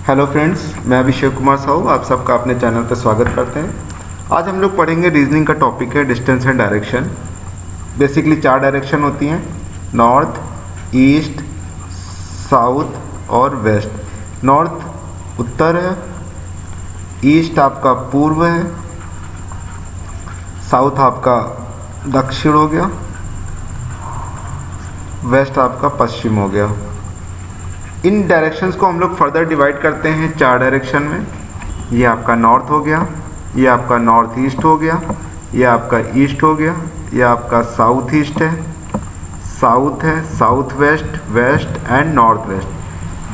Hello friends, मैं अभिषेक कुमार साहू आप सबका अपने चैनल पर स्वागत करते हैं। आज हम लोग पढ़ेंगे रीजनिंग का टॉपिक है distance and direction. Basically 4 direction होती हैं, नॉर्थ, ईस्ट, साउथ और वेस्ट। नॉर्थ उत्तर है, ईस्ट आपका पूर्व है, साउथ आपका दक्षिण हो गया, वेस्ट आपका पश्चिम हो गया। इन डायरेक्शंस को हम लोग फर्दर डिवाइड करते हैं 4 डायरेक्शन में। ये आपका नॉर्थ हो गया, ये आपका नॉर्थ ईस्ट हो गया, ये आपका ईस्ट हो गया, ये आपका साउथ ईस्ट है, साउथ है, south west, west and north west.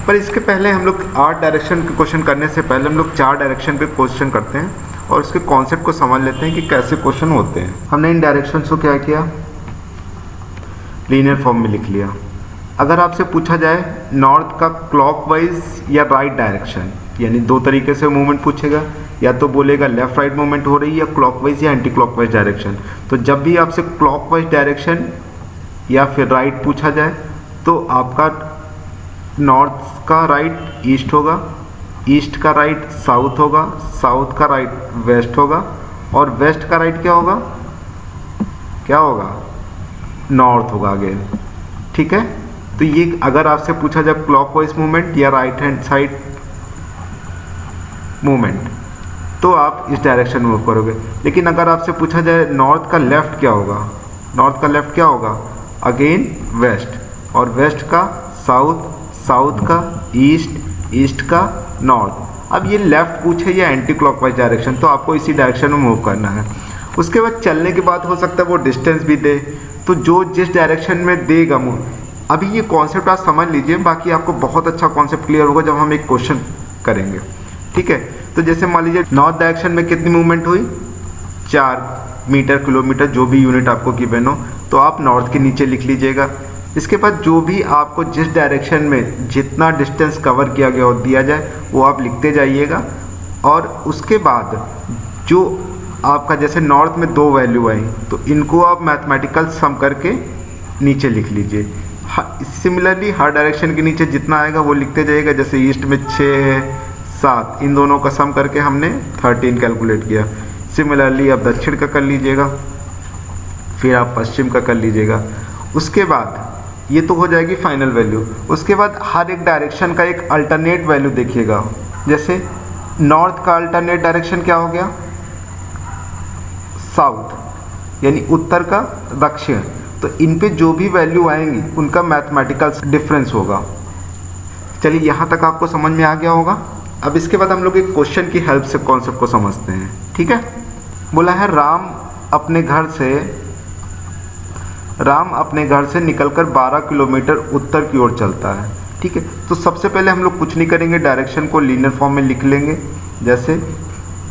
पर इसके पहले हम लोग 8 डायरेक्शन के क्वेश्चन करने से पहले हम लोग 4 डायरेक्शन पे क्वेश्चन करते हैं और उसके कॉन्सेप्ट को समझ लेते हैं कि कैसे क्वेश्चन होते हैं। हमने इन डायरेक्शंस को क्या किया, लीनियर फॉर्म में लिख लिया। अगर आपसे पूछा जाए नॉर्थ का क्लॉकवाइज या राइट डायरेक्शन, यानी 2 तरीके से मूवमेंट पूछेगा, या तो बोलेगा लेफ्ट राइट मूवमेंट हो रही है या क्लॉकवाइज या एंटी क्लॉकवाइज डायरेक्शन। तो जब भी आपसे क्लॉकवाइज डायरेक्शन या फिर राइट पूछा जाए तो आपका नॉर्थ का राइट ईस्ट होगा, ईस्ट का राइट साउथ होगा, साउथ का राइट वेस्ट होगा और वेस्ट का राइट क्या होगा, नॉर्थ होगा अगेन। ठीक है, तो ये अगर आपसे पूछा जाए क्लॉकवाइज मूवमेंट या राइट हैंड साइड मूवमेंट तो आप इस डायरेक्शन में मूव करोगे। लेकिन अगर आपसे पूछा जाए नॉर्थ का लेफ्ट क्या होगा, नॉर्थ का लेफ्ट क्या होगा, अगेन वेस्ट, और वेस्ट का साउथ, साउथ का ईस्ट, ईस्ट का नॉर्थ। अब ये लेफ्ट पूछे या एंटी क्लॉकवाइज डायरेक्शन तो आपको इसी डायरेक्शन में मूव करना है। उसके बाद चलने के बाद हो सकता है वो डिस्टेंस भी दे, तो जो जिस डायरेक्शन में देगा मूव। अभी ये कॉन्सेप्ट आप समझ लीजिए, बाकी आपको बहुत अच्छा कॉन्सेप्ट क्लियर होगा जब हम एक क्वेश्चन करेंगे। ठीक है, तो जैसे मान लीजिए नॉर्थ डायरेक्शन में कितनी मूवमेंट हुई, 4 मीटर, किलोमीटर, जो भी यूनिट आपको गिवन हो, तो आप नॉर्थ के नीचे लिख लीजिएगा। इसके बाद जो भी आपको जिस डायरेक्शन में जितना डिस्टेंस कवर किया गया हो दिया जाए वो आप लिखते जाइएगा। और उसके बाद जो आपका जैसे नॉर्थ में 2 वैल्यू आई तो इनको आप मैथमेटिकल सम करके नीचे लिख लीजिए। सिमिलरली हर डायरेक्शन के नीचे जितना आएगा वो लिखते जाइएगा। जैसे ईस्ट में 6 है, 7, इन दोनों का सम करके हमने 13 कैलकुलेट किया। सिमिलरली आप दक्षिण का कर लीजिएगा, फिर आप पश्चिम का कर लीजिएगा। उसके बाद ये तो हो जाएगी फाइनल वैल्यू। उसके बाद हर एक डायरेक्शन का एक अल्टरनेट वैल्यू देखिएगा। जैसे नॉर्थ का अल्टरनेट डायरेक्शन क्या हो गया, साउथ, यानी उत्तर का दक्षिण। तो इन पे जो भी वैल्यू आएंगी उनका मैथमेटिकल डिफरेंस होगा। चलिए यहाँ तक आपको समझ में आ गया होगा। अब इसके बाद हम लोग एक क्वेश्चन की हेल्प से कॉन्सेप्ट को समझते हैं। ठीक है, बोला है राम अपने घर से निकलकर 12 किलोमीटर उत्तर की ओर चलता है। ठीक है, तो सबसे पहले हम लोग कुछ नहीं करेंगे, डायरेक्शन को लीनियर फॉर्म में लिख लेंगे। जैसे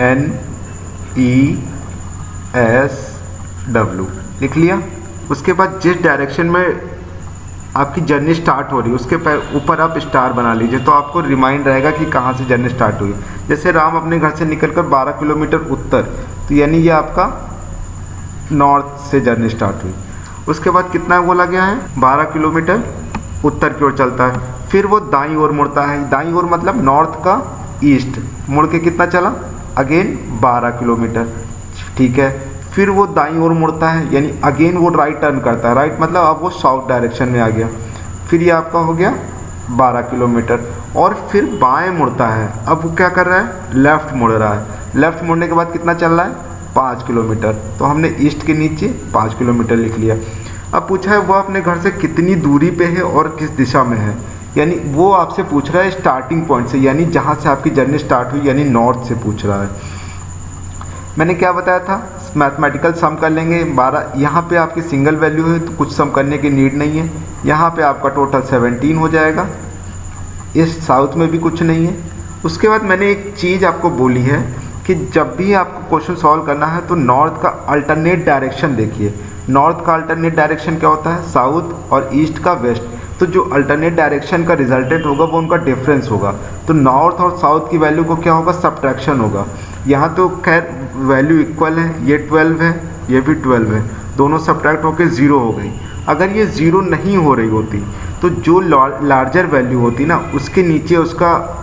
NESW लिख लिया। उसके बाद जिस डायरेक्शन में आपकी जर्नी स्टार्ट हो रही है उसके ऊपर आप स्टार बना लीजिए, तो आपको रिमाइंड रहेगा कि कहाँ से जर्नी स्टार्ट हुई। जैसे राम अपने घर से निकलकर 12 किलोमीटर उत्तर, तो यानी ये आपका नॉर्थ से जर्नी स्टार्ट हुई। उसके बाद कितना बोला गया है, 12 किलोमीटर उत्तर की ओर चलता है। फिर वो दाईं ओर मुड़ता है, दाईं ओर मतलब नॉर्थ का ईस्ट, मुड़ के कितना चला, अगेन 12 किलोमीटर। ठीक है, फिर वो दाईं ओर मुड़ता है, यानी अगेन वो राइट टर्न करता है। राइट मतलब अब वो साउथ डायरेक्शन में आ गया। फिर ये आपका हो गया 12 किलोमीटर। और फिर बाएं मुड़ता है, अब वो क्या कर रहा है, लेफ़्ट मुड़ रहा है। लेफ़्ट मुड़ने के बाद कितना चल रहा है, 5 किलोमीटर। तो हमने ईस्ट के नीचे 5 किलोमीटर लिख लिया। अब पूछा है वो अपने घर से कितनी दूरी पे है और किस दिशा में है, यानी वो आपसे पूछ रहा है स्टार्टिंग पॉइंट से, यानी जहाँ से आपकी जर्नी स्टार्ट हुई, यानी नॉर्थ से पूछ रहा है। मैंने क्या बताया था, मैथमेटिकल सम कर लेंगे 12। यहाँ पे आपकी सिंगल वैल्यू है तो कुछ सम करने की नीड नहीं है। यहाँ पे आपका टोटल 17 हो जाएगा। इस साउथ में भी कुछ नहीं है। उसके बाद मैंने एक चीज़ आपको बोली है कि जब भी आपको क्वेश्चन सॉल्व करना है तो नॉर्थ का अल्टरनेट डायरेक्शन देखिए। नॉर्थ का अल्टरनेट डायरेक्शन क्या होता है, साउथ, और ईस्ट का वेस्ट। तो जो अल्टरनेट डायरेक्शन का रिजल्टेंट होगा वो उनका डिफरेंस होगा। तो नॉर्थ और साउथ की वैल्यू को क्या होगा, सब्ट्रैक्शन होगा। यहाँ तो खैर वैल्यू इक्वल है, ये 12 है, ये भी 12 है, दोनों सब्ट्रैक्ट होकर 0 हो गई। अगर ये 0 नहीं हो रही होती तो जो लार्जर वैल्यू होती ना उसके नीचे उसका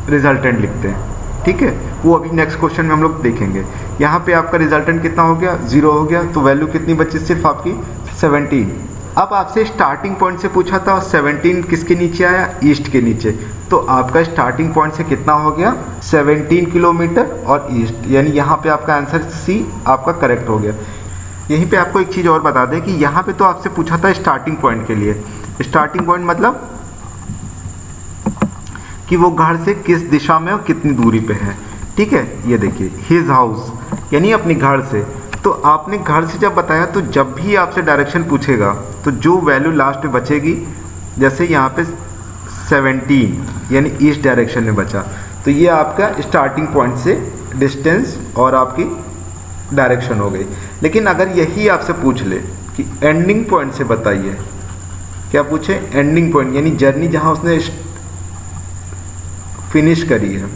रिजल्टेंट लिखते हैं। ठीक है, वो अभी नेक्स्ट क्वेश्चन में हम लोग देखेंगे। यहाँ पे आपका रिजल्टेंट कितना हो गया, 0 हो गया, तो वैल्यू कितनी बची, सिर्फ आपकी 17। अब आपसे स्टार्टिंग पॉइंट से पूछा था और 17 किसके नीचे आया, ईस्ट के नीचे, तो आपका स्टार्टिंग पॉइंट से कितना हो गया 17 किलोमीटर और ईस्ट, यानी यहाँ पे आपका आंसर सी आपका करेक्ट हो गया। यहीं पे आपको एक चीज़ और बता दें कि यहाँ पे तो आपसे पूछा था स्टार्टिंग पॉइंट के लिए। स्टार्टिंग पॉइंट मतलब कि वो घर से किस दिशा में और कितनी दूरी पे है। ठीक है, ये देखिए हिज हाउस यानी अपने घर से, तो आपने घर से जब बताया तो जब भी आपसे डायरेक्शन पूछेगा तो जो वैल्यू लास्ट में बचेगी, जैसे यहाँ पे 17 यानी ईस्ट डायरेक्शन में बचा, तो ये आपका स्टार्टिंग पॉइंट से डिस्टेंस और आपकी डायरेक्शन हो गई। लेकिन अगर यही आपसे पूछ ले कि एंडिंग पॉइंट से बताइए, क्या पूछे, एंडिंग पॉइंट यानी जर्नी जहाँ उसने फिनिश करी है,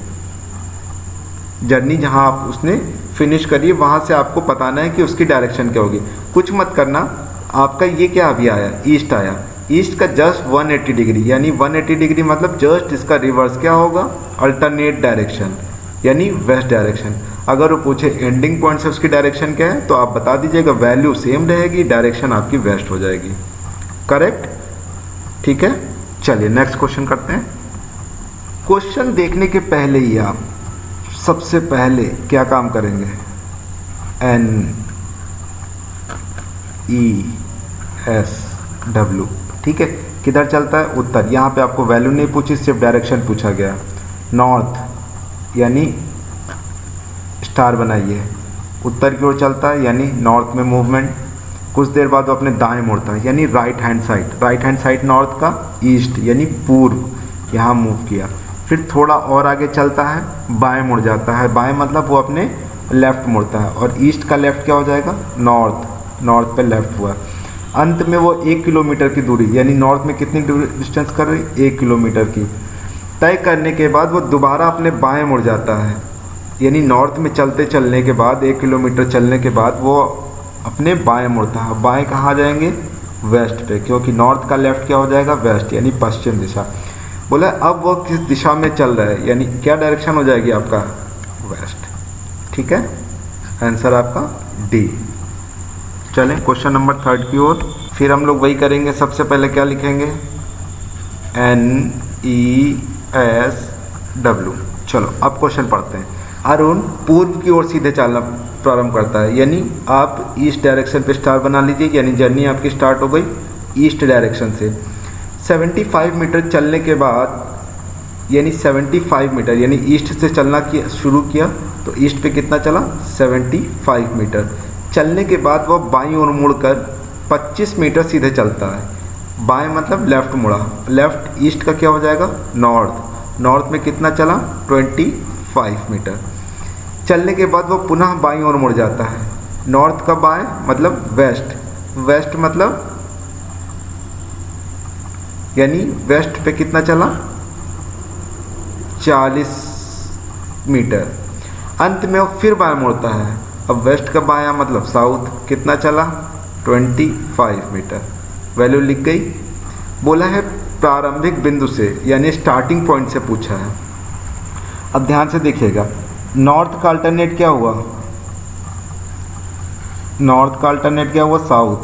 जर्नी जहाँ आप उसने फिनिश करी है वहाँ से आपको बताना है कि उसकी डायरेक्शन क्या होगी। कुछ मत करना, आपका ये क्या अभी आया, ईस्ट आया, ईस्ट का जस्ट 180 डिग्री, यानी 180 डिग्री मतलब जस्ट इसका रिवर्स क्या होगा, अल्टरनेट डायरेक्शन यानी वेस्ट डायरेक्शन। अगर वो पूछे एंडिंग पॉइंट से उसकी डायरेक्शन क्या है तो आप बता दीजिएगा वैल्यू सेम रहेगी, डायरेक्शन आपकी वेस्ट हो जाएगी। करेक्ट, ठीक है। चलिए नेक्स्ट क्वेश्चन करते हैं। क्वेश्चन देखने के पहले ही आप सबसे पहले क्या काम करेंगे, NESW, ठीक है, किधर चलता है, उत्तर। यहाँ पे आपको वैल्यू नहीं पूछी, सिर्फ डायरेक्शन पूछा गया। नॉर्थ यानी स्टार बनाइए, उत्तर की ओर चलता है यानी नॉर्थ में मूवमेंट। कुछ देर बाद वो अपने दाएं मुड़ता है यानी right hand side, right hand side north का, ईस्ट यानी पूर्व, यहाँ मूव किया। फिर थोड़ा और आगे चलता है, बाएं मुड़ जाता है, बाएं मतलब वो अपने लेफ़्ट मुड़ता है, और ईस्ट का लेफ़्ट क्या हो जाएगा, नॉर्थ, नॉर्थ पे लेफ़्ट हुआ। अंत में वो 1 किलोमीटर की दूरी यानी नॉर्थ में कितनी डिस्टेंस कर रही, 1 किलोमीटर की तय करने के बाद वो दोबारा अपने बाएं मुड़ जाता है, यानी नॉर्थ में चलने के बाद 1 किलोमीटर चलने के बाद वो अपने बाएं मुड़ता है। बाएं कहाँ जाएंगे, वेस्ट पे, क्योंकि नॉर्थ का लेफ़्ट क्या हो जाएगा, वेस्ट यानी पश्चिम दिशा। बोला अब वो किस दिशा में चल रहा है, यानी क्या डायरेक्शन हो जाएगी आपका, वेस्ट। ठीक है, आंसर आपका डी। चलें क्वेश्चन नंबर 3 की ओर। फिर हम लोग वही करेंगे, सबसे पहले क्या लिखेंगे, NESW। चलो अब क्वेश्चन पढ़ते हैं। अरुण पूर्व की ओर सीधे चलना प्रारंभ करता है, यानी आप ईस्ट डायरेक्शन पे स्टार बना लीजिए, यानी जर्नी आपकी स्टार्ट हो गई ईस्ट डायरेक्शन से। 75 मीटर चलने के बाद, यानी 75 मीटर यानी ईस्ट से चलना शुरू किया, तो ईस्ट पे कितना चला, 75 मीटर। चलने के बाद वह बाईं ओर मुड़कर 25 मीटर सीधे चलता है। बाएं मतलब लेफ़्ट मुड़ा, लेफ़्ट ईस्ट का क्या हो जाएगा, नॉर्थ, नॉर्थ में कितना चला, 25 मीटर। चलने के बाद वह पुनः बाईं ओर मुड़ जाता है, नॉर्थ का बाएं मतलब वेस्ट, वेस्ट मतलब यानी वेस्ट पे कितना चला, 40 मीटर। अंत में वो फिर बाएं मुड़ता है, अब वेस्ट का बायां मतलब साउथ, कितना चला, 25 मीटर। वैल्यू लिख गई। बोला है प्रारंभिक बिंदु से, यानी स्टार्टिंग पॉइंट से पूछा है। अब ध्यान से देखिएगा, नॉर्थ का अल्टरनेट क्या हुआ, नॉर्थ का अल्टरनेट क्या हुआ, साउथ,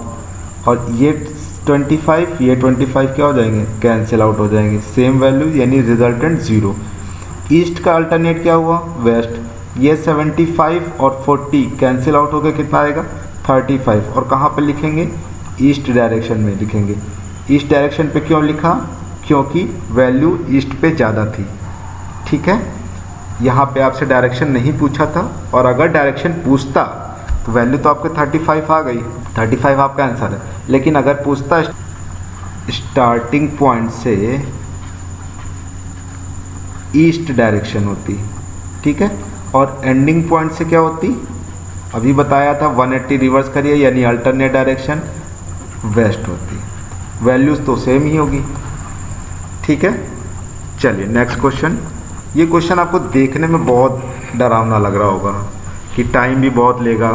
और ये 25 ये 25 क्या हो जाएंगे, कैंसिल आउट हो जाएंगे, सेम वैल्यू यानी रिजल्टेंट 0। ईस्ट का अल्टरनेट क्या हुआ, वेस्ट, ये 75 और 40 कैंसिल आउट हो गए, कितना आएगा, 35। और कहाँ पे लिखेंगे, ईस्ट डायरेक्शन में लिखेंगे। ईस्ट डायरेक्शन पे क्यों लिखा, क्योंकि वैल्यू ईस्ट पे ज़्यादा थी। ठीक है, यहाँ पे आपसे डायरेक्शन नहीं पूछा था, और अगर डायरेक्शन पूछता तो वैल्यू तो आपके 35 आ गई, 35 आपका आंसर है। लेकिन अगर पूछता स्टार्टिंग पॉइंट से ईस्ट डायरेक्शन होती, ठीक है, और एंडिंग पॉइंट से क्या होती, अभी बताया था 180 रिवर्स करिए यानी अल्टरनेट डायरेक्शन वेस्ट होती, वैल्यूज़ तो सेम ही होगी। ठीक है, चलिए नेक्स्ट क्वेश्चन। ये क्वेश्चन आपको देखने में बहुत डरावना लग रहा होगा कि टाइम भी बहुत लेगा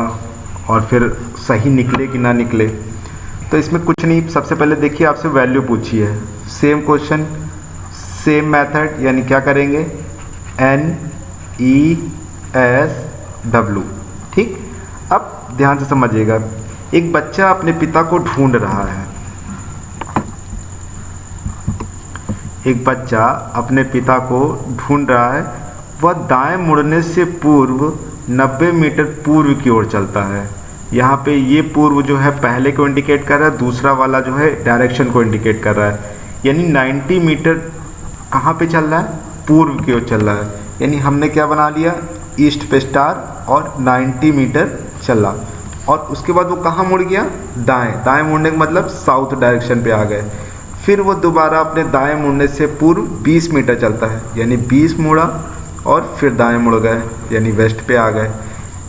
और फिर सही निकले कि ना निकले, तो इसमें कुछ नहीं। सबसे पहले देखिए आपसे वैल्यू पूछी है, सेम क्वेश्चन सेम मेथड, यानी क्या करेंगे, NESW। ठीक, अब ध्यान से समझिएगा, एक बच्चा अपने पिता को ढूंढ रहा है। एक बच्चा अपने पिता को ढूंढ रहा है, वह दाएं मुड़ने से पूर्व 90 मीटर पूर्व की ओर चलता है। यहाँ पे ये पूर्व जो है पहले को इंडिकेट कर रहा है, दूसरा वाला जो है डायरेक्शन को इंडिकेट कर रहा है। यानी 90 मीटर कहाँ पे चल रहा है, पूर्व की ओर चल रहा है। यानी हमने क्या बना लिया, ईस्ट पे स्टार और 90 मीटर चला, और उसके बाद वो कहाँ मुड़ गया, दाएं। दाएं मुड़ने का मतलब साउथ डायरेक्शन पे आ गए। फिर वो दोबारा अपने दाएं मुड़ने से पूर्व 20 मीटर चलता है, यानी 20 मुड़ा और फिर दाएं मुड़ गए, यानी वेस्ट पे आ गए,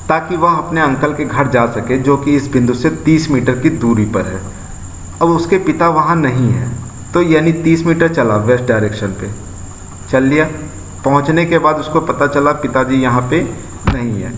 ताकि वह अपने अंकल के घर जा सके जो कि इस बिंदु से 30 मीटर की दूरी पर है। अब उसके पिता वहाँ नहीं है, तो यानी 30 मीटर चला वेस्ट डायरेक्शन पे, चल लिया। पहुँचने के बाद उसको पता चला पिताजी यहाँ पे नहीं है।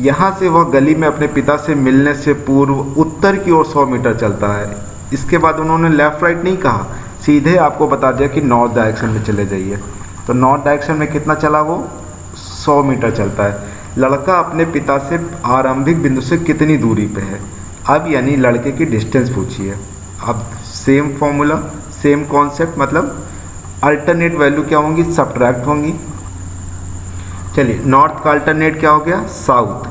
यहाँ से वह गली में अपने पिता से मिलने से पूर्व उत्तर की ओर 100 मीटर चलता है। इसके बाद उन्होंने लेफ़्ट राइट नहीं कहा, सीधे आपको बता दिया कि नॉर्थ डायरेक्शन में चले जाइए। तो नॉर्थ डायरेक्शन में कितना चला, वो 100 मीटर चलता है। लड़का अपने पिता से आरंभिक बिंदु से कितनी दूरी पे है, अब यानी लड़के की डिस्टेंस पूछिए। अब सेम फॉर्मूला, सेम कॉन्सेप्ट, मतलब अल्टरनेट वैल्यू क्या होंगी, सब्ट्रैक्ट होंगी। चलिए, नॉर्थ का अल्टरनेट क्या हो गया, साउथ।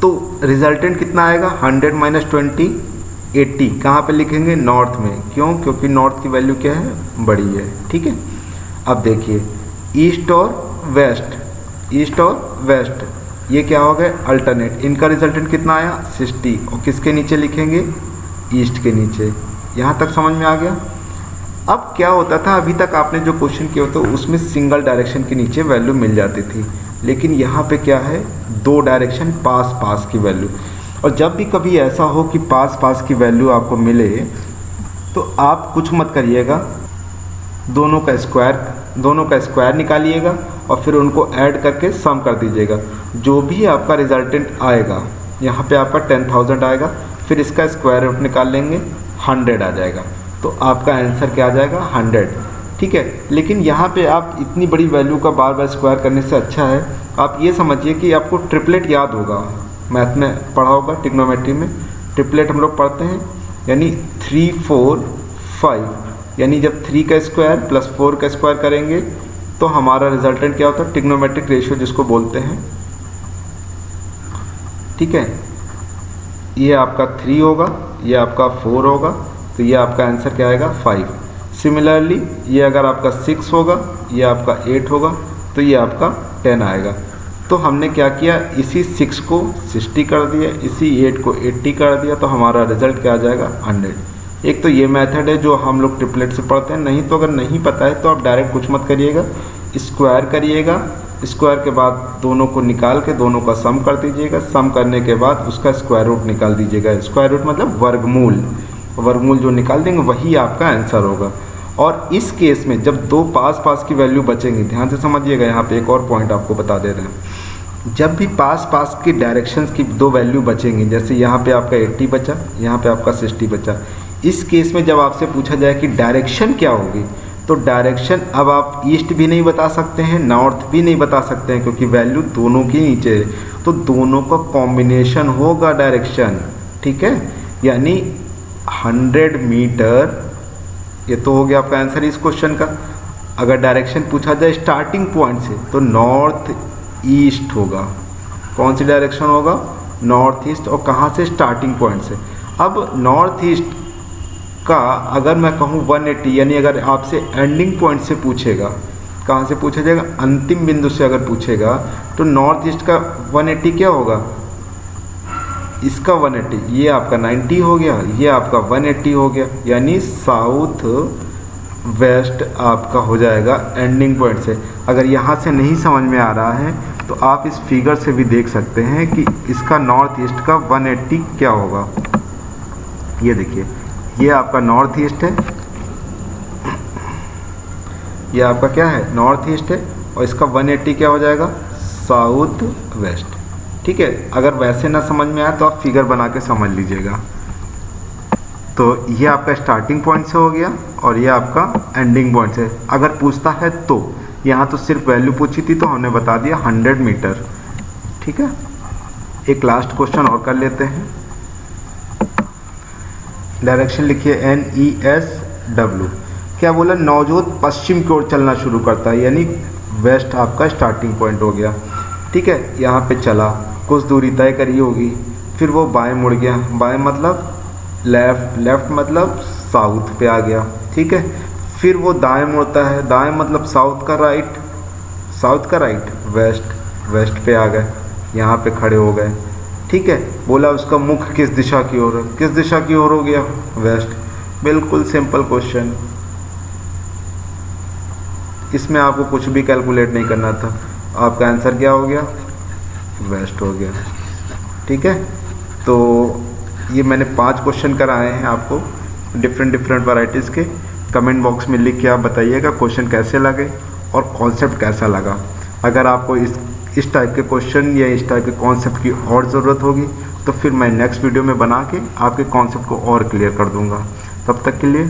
तो रिजल्टेंट कितना आएगा, 100 माइनस 20 80। कहाँ पे लिखेंगे, नॉर्थ में। क्यों, क्योंकि नॉर्थ की वैल्यू क्या है, बड़ी है। ठीक है, अब देखिए ईस्ट और वेस्ट, ईस्ट और वेस्ट ये क्या हो गए, अल्टरनेट। इनका रिजल्टेंट कितना आया, 60, और किसके नीचे लिखेंगे, ईस्ट के नीचे। यहाँ तक समझ में आ गया। अब क्या होता था, अभी तक आपने जो क्वेश्चन किया होता उसमें सिंगल डायरेक्शन के नीचे वैल्यू मिल जाती थी, लेकिन यहाँ पे क्या है, 2 डायरेक्शन पास पास की वैल्यू। और जब भी कभी ऐसा हो कि पास पास की वैल्यू आपको मिले, तो आप कुछ मत करिएगा, दोनों का स्क्वायर निकालिएगा और फिर उनको ऐड करके सम कर दीजिएगा। जो भी आपका रिजल्टेंट आएगा, यहाँ पे आपका 10,000 आएगा, फिर इसका स्क्वायर रूट निकाल लेंगे, 100 आ जाएगा। तो आपका आंसर क्या आ जाएगा, 100। ठीक है, लेकिन यहाँ पे आप इतनी बड़ी वैल्यू का बार बार स्क्वायर करने से अच्छा है आप ये समझिए कि आपको ट्रिपलेट याद होगा, मैथ में पढ़ा होगा, ट्रिग्नोमेट्री में ट्रिपलेट हम लोग पढ़ते हैं। यानी 3 4 5, यानी जब 3 का स्क्वायर प्लस 4 का स्क्वायर करेंगे तो हमारा रिजल्टेंट क्या होता है, ट्रिग्नोमेट्रिक रेशियो जिसको बोलते हैं। ठीक है, ये आपका 3 होगा, ये आपका 4 होगा, तो ये आपका आंसर क्या आएगा, 5। सिमिलरली ये अगर आपका 6 होगा, ये आपका 8 होगा, तो ये आपका 10 आएगा। तो हमने क्या किया, इसी 6 को 60 कर दिया, इसी 8 को 80 कर दिया, तो हमारा रिजल्ट क्या आ जाएगा, 100। एक तो ये मेथड है जो हम लोग ट्रिपलेट से पढ़ते हैं। नहीं तो अगर नहीं पता है तो आप डायरेक्ट कुछ मत करिएगा, स्क्वायर करिएगा, स्क्वायर के बाद दोनों को निकाल के दोनों का सम कर दीजिएगा, सम करने के बाद उसका स्क्वायर रूट निकाल दीजिएगा। स्क्वायर रूट मतलब वर्गमूल, वर्गमूल जो निकाल देंगे वही आपका आंसर होगा। और इस केस में जब 2 पास पास की वैल्यू बचेंगी, ध्यान से समझिएगा, यहाँ पे एक और पॉइंट आपको बता दे रहे हैं। जब भी पास पास की डायरेक्शंस की 2 वैल्यू बचेंगी, जैसे यहाँ पे आपका 80 बचा, यहाँ पे आपका 60 बचा, इस केस में जब आपसे पूछा जाए कि डायरेक्शन क्या होगी, तो डायरेक्शन अब आप ईस्ट भी नहीं बता सकते हैं, नॉर्थ भी नहीं बता सकते हैं, क्योंकि वैल्यू दोनों के नीचे है, तो दोनों का कॉम्बिनेशन होगा डायरेक्शन। ठीक है, यानी 100 मीटर, ये तो हो गया आपका आंसर इस क्वेश्चन का। अगर डायरेक्शन पूछा जाए स्टार्टिंग पॉइंट से, तो नॉर्थ ईस्ट होगा। कौन सी डायरेक्शन होगा, नॉर्थ ईस्ट, और कहाँ से, स्टार्टिंग पॉइंट से। अब नॉर्थ ईस्ट का अगर मैं कहूँ 180, यानी अगर आपसे एंडिंग पॉइंट से पूछेगा, कहाँ से पूछा जाएगा, अंतिम बिंदु से अगर पूछेगा, तो नॉर्थ ईस्ट का 180 क्या होगा, इसका 180, ये आपका 90 हो गया, ये आपका 180 हो गया, यानी साउथ वेस्ट आपका हो जाएगा एंडिंग पॉइंट से। अगर यहाँ से नहीं समझ में आ रहा है तो आप इस फिगर से भी देख सकते हैं कि इसका नॉर्थ ईस्ट का 180 क्या होगा। ये देखिए, ये आपका नॉर्थ ईस्ट है, ये आपका क्या है, नॉर्थ ईस्ट है, और इसका 180 क्या हो जाएगा, साउथ वेस्ट। ठीक है, अगर वैसे ना समझ में आए तो आप फिगर बना के समझ लीजिएगा। तो ये आपका स्टार्टिंग पॉइंट से हो गया और ये आपका एंडिंग पॉइंट से। अगर पूछता है तो यहाँ तो सिर्फ वैल्यू पूछी थी तो हमने बता दिया 100 मीटर। ठीक है, एक लास्ट क्वेश्चन और कर लेते हैं। डायरेक्शन लिखिए NESW। क्या बोला, नवजोत पश्चिम की ओर चलना शुरू करता है, यानी वेस्ट आपका स्टार्टिंग पॉइंट हो गया। ठीक है, यहाँ पे चला, कुछ दूरी तय करी होगी, फिर वो बाएं मुड़ गया, बाएं मतलब लेफ़्ट, लेफ़्ट मतलब साउथ पे आ गया। ठीक है, फिर वो दाएं मुड़ता है, दाएं मतलब साउथ का राइट, साउथ का राइट, वेस्ट, वेस्ट पे आ गए, यहाँ पे खड़े हो गए। ठीक है, बोला उसका मुख किस दिशा की ओर है, किस दिशा की ओर हो गया, वेस्ट। बिल्कुल सिंपल क्वेश्चन, इसमें आपको कुछ भी कैलकुलेट नहीं करना था, आपका आंसर क्या हो गया, वेस्ट हो गया। ठीक है, तो ये मैंने 5 क्वेश्चन कराए हैं आपको डिफरेंट वैराइटीज़ के। कमेंट बॉक्स में लिख के आप बताइएगा क्वेश्चन कैसे लगे और कॉन्सेप्ट कैसा लगा। अगर आपको इस टाइप के क्वेश्चन या इस टाइप के कॉन्सेप्ट की और ज़रूरत होगी तो फिर मैं नेक्स्ट वीडियो में बना के आपके कॉन्सेप्ट को और क्लियर कर दूंगा। तब तक के लिए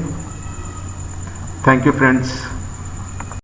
थैंक यू फ्रेंड्स।